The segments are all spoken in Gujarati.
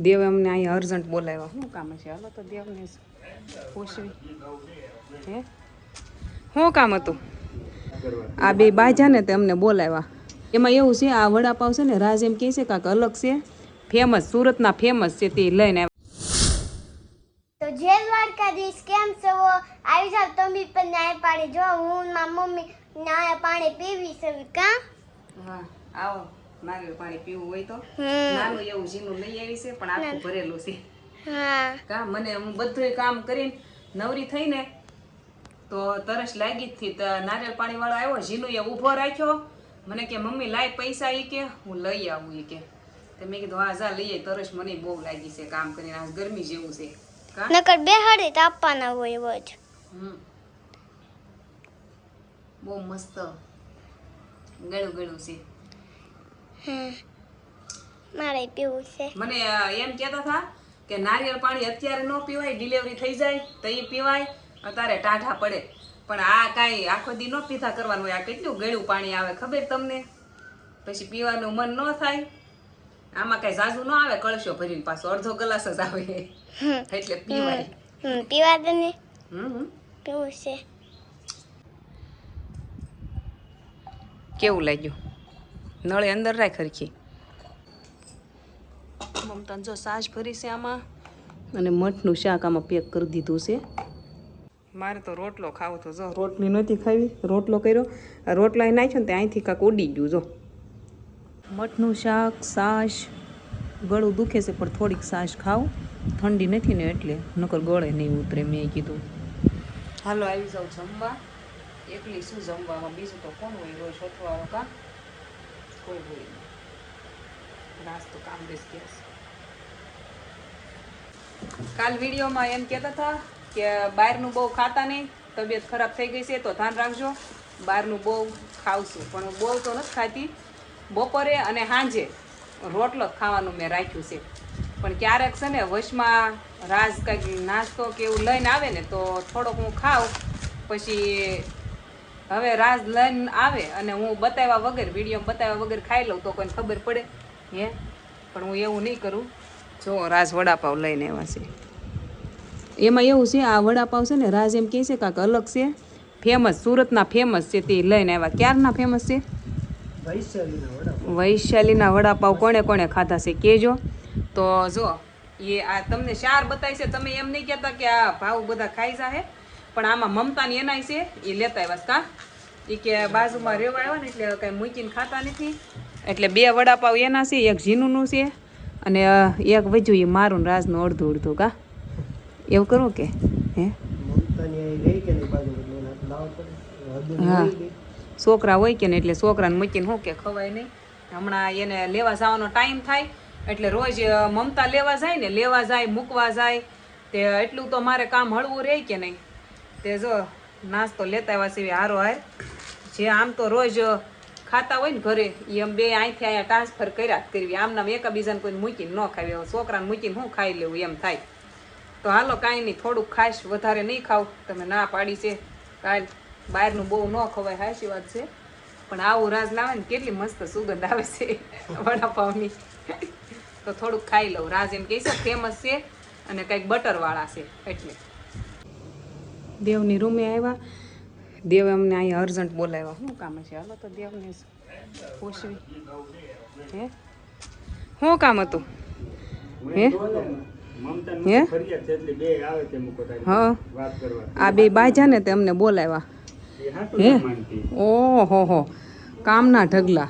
દેવે અમને અહીંયા અર્જન્ટ બોલાવ્યા. શું કામ છે? હાલો તો દેવને પૂછવી. હે શું કામ હતું? આ બે બાજા ને તે અમને બોલાવ્યા. એમાં એવું છે, આ વડાપાવ છે ને રાજ એમ કહે છે કાંક અલગ છે, ફેમસ, સુરતના ફેમસ છે, તે લઈને તો જે દ્વારકાધીશ કેમ છો? આવી જાવ તમે પણ નાય પાણી જો હું મારી મમ્મી નાય પાણી પીવી છે કા? હા આવો. નારિયેળ પાણી પીવું હોય તો નાનું એવું ઝીનું લઈ આવી છે, પણ આખું ભરેલું છે. હા કા મને હું બધું કામ કરીને નવરી થઈને તો તરસ લાગી જ થી. નારિયેળ પાણી વાળો આવ્યો, ઝીનું એ ઊભો રાખ્યો. મને કે મમ્મી લાય પૈસા, ઈ કે હું લઈ આવું. ઈ કે તો મેં કીધું હા જા લઈએ. તરસ મને બહુ લાગી છે કામ કરીને, આ ગરમી જેવું છે. કા નકર બેહાડી તાપવાના હોય એવો જ. બહુ મસ્ત ગળું ગળું છે. મારે પીવું છે. મને એમ કહેતા હતા કે નારિયેળ પાણી અત્યારે ન પીવાય, ડિલિવરી થઈ જાય તો એ પીવાય, અત્યારે ટાઢા પડે. પણ આ કાંઈ આખો દી ન પીધા કરવાનું હોય. આ કેટલું ગળું પાણી આવે ખબર તમને? પછી પીવાનું મન ન થાય. આમાં કાંઈ ઝાઝું ન આવે, કળશો ભરીને પાછો અડધો ગ્લાસ જ આવે, એટલે પીવાય. પીવા દે ને. પીવું છે. કેવું લાગ્યું? નળે અંદર રાખ ખરખી. મમતા જો સાજ ભરી છે આમાં, અને મઠનું શાક આમાં પેક કરી દીધું છે. મારે તો રોટલો ખાવો તો જો રોટલી નહોતી ખાવી, રોટલો કર્યો. રોટલા નાખ્યો ને તે અહીંથી કાંક ઉડી ગયું. જો મઠનું શાક, છાશ. ગળું દુખે છે પણ થોડીક છાશ ખાવ, ઠંડી નથી ને એટલે, નકર ગળે નહીં ઉતરે. મેં કીધું હાલો આવી જાઉં જમવા. એકલી શું જમવામાં, બીજું તો કોણ હોય રોજ શોધવા કા? કોઈ હોય નહીં. નાસ્તો કામ બેસ ગયા છે. કાલ વિડીયોમાં એમ કહેતા હતા કે બહારનું બહુ ખાતા નહીં, તબિયત ખરાબ થઈ ગઈ છે તો ધ્યાન રાખજો. બહારનું બહુ ખાવશું, પણ હું બહુ તો નથી ખાતી. બપોરે અને સાંજે રોટલો ખાવાનું મેં રાખ્યું છે. પણ ક્યારેક છે ને વશમાં રાજ કંઈક નાસ્તો કે એવું લઈને આવે ને તો થોડોક હું ખાઉં. પછી હવે રાજ લઈને આવે અને હું બતાવ્યા વગર, વિડીયો બતાવ્યા વગર ખાઈ લઉં તો કોઈને ખબર પડે હે? પણ હું એવું નહીં કરું. જો રાજ વડાપાવ લઈને આવ્યા છે. એમાં એવું છે, આ વડાપાવ છે ને રાજ એમ કહે છે કાંક અલગ છે, ફેમસ, સુરતના ફેમસ છે, તે લઈને આવ્યા. ક્યારના ફેમસ છે? વૈશાલીના વડાપાવ કોણે કોણે ખાધા છે કહેજો. તો જો એ આ તમને ચાર બતાવી છે, તમે એમ નહીં કહેતા કે આ ભાવ બધા ખાઈ જાહે, પણ આમાં મમતાની એનાય છે, એ લેતા આવ્યા કા? એ કે બાજુમાં રહેવા આવ્યા ને એટલે કાંઈ મૂકીને ખાતા નથી, એટલે બે વડાપાવ એના છે, એક ઝીનુનું છે અને એક વજુ એ મારું રાજનું અડધું અડધું કા? એવું કરવું કે હે? હા છોકરા હોય કે ને એટલે છોકરાને મૂકીને શું કે ખવાય નહીં. હમણાં એને લેવા જવાનો ટાઈમ થાય એટલે રોજ મમતા લેવા જાય, મૂકવા જાય, તે એટલું તો મારે કામ હળવું રહે કે નહીં. તે જો નાસ્તો લેતા આવ્યા છે હારો હાર. જે આમ તો રોજ ખાતા હોય ને ઘરે, એ આમ બે અહીંથી અહીંયા ટ્રાન્સફર કર્યા જ કરવી. આમનામ એકાબીજાને કોઈને મૂકીને ન ખાવી, છોકરાને મૂકીને શું ખાઈ લેવું એમ થાય. તો હાલો કાંઈ નહીં, થોડુંક ખાઈશ, વધારે નહીં ખાવ. તમે ના પાડી છે કાલ બહારનું બહુ ન ખવાય, સાચી વાત છે. પણ આવું રાજ લાવે ને કેટલી મસ્ત સુગંધ આવે છે વડાપાવની. તો થોડુંક ખાઈ લઉં. રાજ એમ કહે છે ફેમસ છે અને કંઈક બટરવાળા છે એટલે. દેવની રૂમે આવ્યા. દેવે અમને અહીંયા અર્જન્ટ બોલાવ્યા. શું કામ છે? હાલો તો દેવને પૂછવી. હે શું કામ હતું? હે હે હા આ બે બાજા ને તે અમને બોલાવ્યા. હે ઓહો હો, કામના ઢગલા,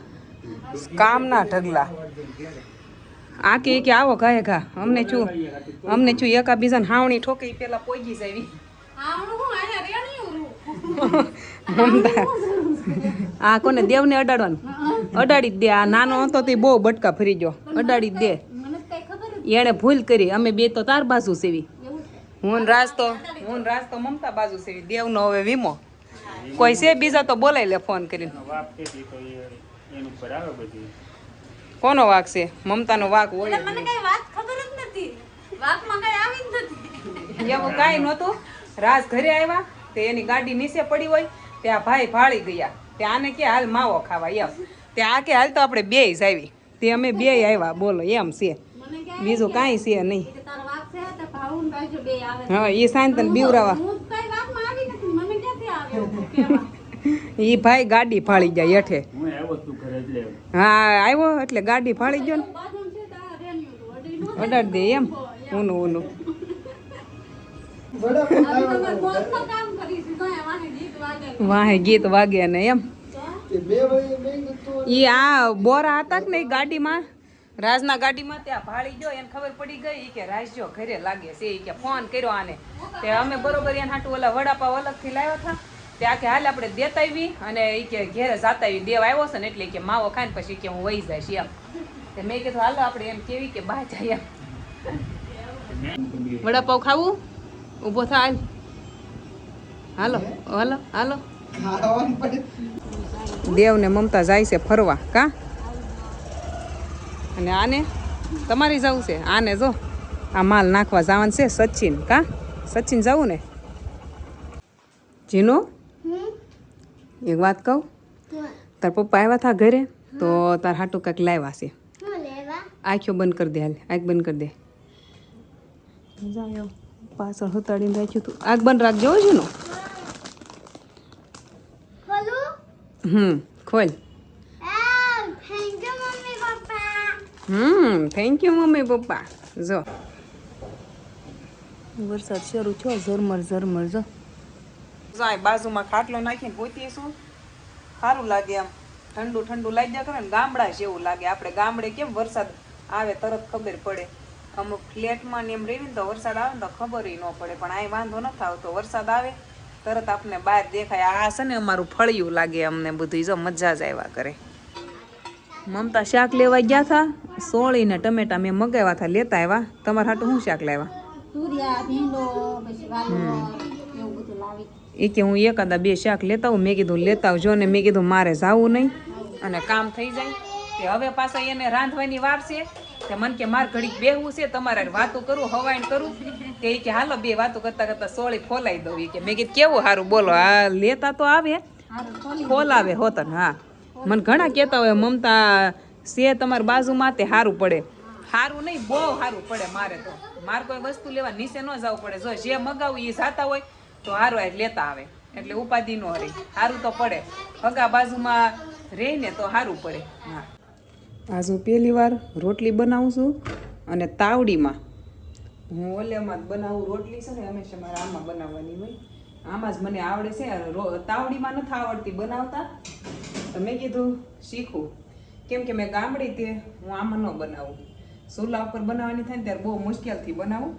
કામના ઢગલા. આ કે આવો ઘાય ઘા, અમને છું એકાબીજાને હાવણી ઠોકી પેલા પોગી જાય. આ કોને? દેવને અડાડવાનું, અડાડી જ દે. આ નાનો હતો તે બહુ બટકા ફરી ગયો, અડાડી જ દે. એને ભૂલ કરી, અમે બે તો તાર બાજુ સેવી. હું રાજ તો મમતા બાજુ સેવી. દેવનો હવે વીમો કોઈ છે બીજા તો બોલાય લે ફોન કરીને. કોનો વાક છે? મમતાનો વાક હોય. એવું કાંઈ નહોતું. રાજ ઘરે આવ્યા તે એની ગાડી નીચે પડી હોય, ત્યાં ભાઈ ભાળી ગયા. તે આને કે હાલ માવો ખાવા એમ, તે આ કે હાલ તો આપણે બે જ આવી. તે અમે બે આવ્યા, બોલો એમ છે. બીજું કાંઈ છે નહીં. હા એ સાંજ તને બીવરાવા ઈ ભાઈ ગાડી ફાળી જાય હેઠે. હા આવ્યો એટલે ગાડી ફાળી ગયો ને અડાડ દે એમ ઊનું વાહે ગીત વાગે ને એમ. ઈ આ બોરા હતા કે ને ગાડીમાં રાજના ગાડીમાં ત્યાં ભાળી ગયો એને ખબર પડી ગઈ ઈ કે રાજ જો ઘરે લાગે છે ઈ કે ફોન કર્યો આને તે અમે બરોબર એને હાટું ઓલા વડાપાવ અલગથી લાવ્યા હતા ત્યાં કે હાલ આપણે દેતા આવી અને ઈ કે ઘેરે જાતા આવી દેવ આવ્યો છે ને એટલે કે માવો ખાઈને પછી કે હું વહી જઈશ એમ. તે મેં કીધું હાલો આપણે એમ કેવી કે બા જાય એમ. વડાપાવ ખાવું ઊભો થા હાલો હાલો હાલો. દેવ ને મમતા જાય છે ફરવા કા અને આને તમારી જવું છે આને જો આ માલ નાખવા જવાનું છે સચિન કા સચિન જવું ને જીનો એક વાત કહું તાર પપ્પા આવ્યા હતા ઘરે તો તાર હાટું કાંઈક લાવ્યા છે આંખો બંધ કરી દે હાલ આંખ બંધ કરી દે જાયો પાછળ હતાડીને રાખ્યું તું આંખ બંધ રાખજો જીનો ખોલ થેન્ક યુ મમ્મી પપ્પા. જો વરસાદ શરૂ થયો ઝરમર ઝરમર જો જાય બાજુમાં ખાટલો નાખીને ગોતીએ શું સારું લાગે આમ ઠંડુ ઠંડુ લાગ્યા કરે ને ગામડા જેવું લાગે. આપણે ગામડે કેમ વરસાદ આવે તરત ખબર પડે અમુક ફ્લેટમાં ને એમ રહી ને તો વરસાદ આવે ને તો ખબર ન પડે પણ અહીં વાંધો નથી આવતો વરસાદ આવે તરત આપણે બહાર દેખાય. આ છે ને અમારું ફળિયું લાગે અમને બધું જો મજા જ આવ્યા કરે. મમતા શાક લેવા ગયા હતા સોળી ને ટમેટા મેં મગાવ્યા હતા લેતા આવ્યા. તમારા હાટું શું શાક લાવ્યા? એ કે હું એકાદા બે શાક લેતા આવું. મેં કીધું લેતા આવજો ને મેં કીધું મારે જાવું નહીં અને કામ થઈ જાય તે હવે પાછા એને રાંધવાની વાર છે તે મને કે મારે ઘડીક બેહવું છે તમારે વાતો કરું હવાઈન કરું તે કે હાલો બે વાતો કરતા કરતા સોળી ફોલાઈ દઉં. કે મેં કીધું કેવું સારું બોલો આ લેતા તો આવે ફોલાવે હોતન. હા મને ઘણા કહેતા હોય મમતા છે તમારી બાજુમાં તે સારું પડે. સારું નહીં બહુ સારું પડે મારે તો. મારે કોઈ વસ્તુ લેવા નીચે ન જવું પડે. જો જે મગાવું એ જાતા હોય તો સારું આ લેતા આવે એટલે ઉપાધિ ન રહે. સારું તો પડે હગા બાજુમાં રહીને તો સારું પડે. હા આજ હું પહેલી વાર રોટલી બનાવું છું અને તાવડીમાં. હું ઓલેમાં જ બનાવું રોટલી છે ને હંમેશા મારે આમાં બનાવવાની હોય. આમાં જ મને આવડે છે તાવડીમાં નથી આવડતી બનાવતા તો મેં કીધું શીખું કેમ કે મેં ગામડી તે હું આમાં ન બનાવું. ચૂલા ઉપર બનાવવાની થાય ને ત્યારે બહુ મુશ્કેલથી બનાવું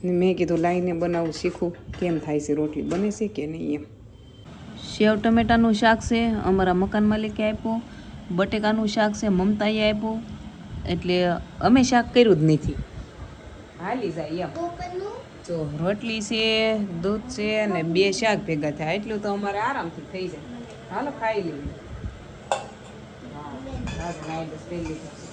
ને મેં કીધું લાઈને બનાવું શીખું કેમ થાય છે રોટલી બને છે કે નહીં એમ. સેવ ટમેટાનું શાક છે અમારા મકાન માલિકે આપ્યું. બટેકાનું શાક છે મમતાએ આપ્યું એટલે અમે શાક કર્યું જ નથી હાલી જાય એમ. જો રોટલી છે દૂધ છે અને બે શાક ભેગા થાય એટલું તો અમારે આરામથી થઈ જાય. હાલો ખાઈ લઈએ. હા બસ લઈ લીધું.